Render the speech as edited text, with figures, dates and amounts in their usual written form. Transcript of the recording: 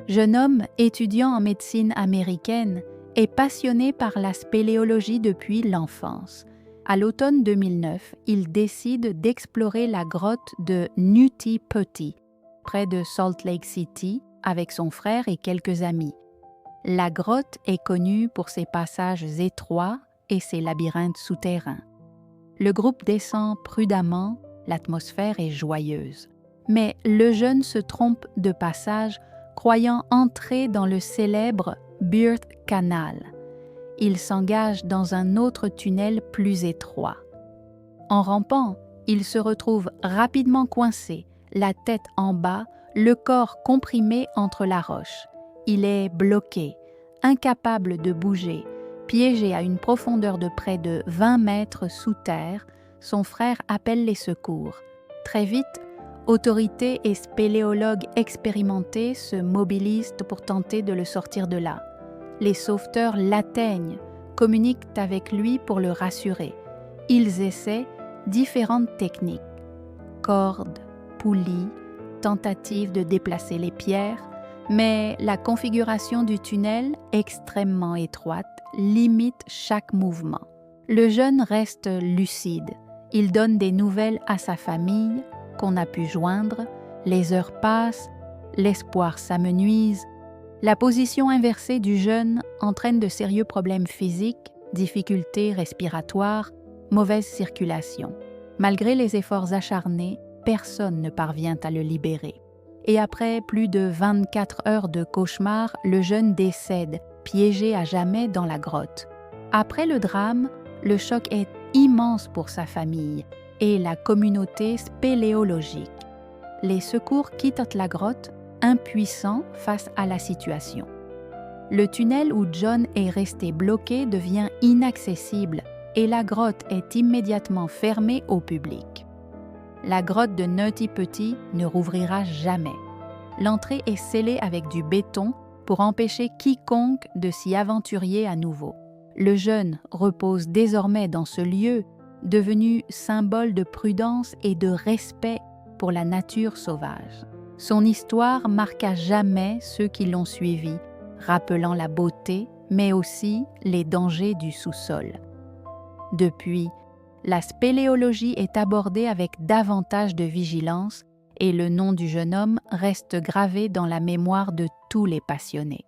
Jeune homme étudiant en médecine américaine est passionné par la spéléologie depuis l'enfance. À l'automne 2009, il décide d'explorer la grotte de Nutty Putty, près de Salt Lake City, avec son frère et quelques amis. La grotte est connue pour ses passages étroits et ses labyrinthes souterrains. Le groupe descend prudemment, l'atmosphère est joyeuse. Mais le jeune se trompe de passage, croyant entrer dans le célèbre Burt Canal. Il s'engage dans un autre tunnel plus étroit. En rampant, il se retrouve rapidement coincé, la tête en bas, le corps comprimé entre la roche. Il est bloqué, incapable de bouger, piégé à une profondeur de près de 20 mètres sous terre. Son frère appelle les secours. Très vite, autorités et spéléologues expérimentés se mobilisent pour tenter de le sortir de là. Les sauveteurs l'atteignent, communiquent avec lui pour le rassurer. Ils essaient différentes techniques. Cordes, poulies, tentatives de déplacer les pierres, mais la configuration du tunnel, extrêmement étroite, limite chaque mouvement. Le jeune reste lucide. Il donne des nouvelles à sa famille, qu'on a pu joindre. Les heures passent, l'espoir s'amenuise. La position inversée du jeune entraîne de sérieux problèmes physiques, difficultés respiratoires, mauvaise circulation. Malgré les efforts acharnés, personne ne parvient à le libérer. Et après plus de 24 heures de cauchemar, le jeune décède, piégé à jamais dans la grotte. Après le drame, le choc est immense pour sa famille et la communauté spéléologique. Les secours quittent la grotte, impuissants face à la situation. Le tunnel où John est resté bloqué devient inaccessible et la grotte est immédiatement fermée au public. La grotte de Nutty Putty ne rouvrira jamais. L'entrée est scellée avec du béton pour empêcher quiconque de s'y aventurer à nouveau. Le jeune repose désormais dans ce lieu, devenu symbole de prudence et de respect pour la nature sauvage. Son histoire marque à jamais ceux qui l'ont suivi, rappelant la beauté, mais aussi les dangers du sous-sol. Depuis, la spéléologie est abordée avec davantage de vigilance et le nom du jeune homme reste gravé dans la mémoire de tous les passionnés.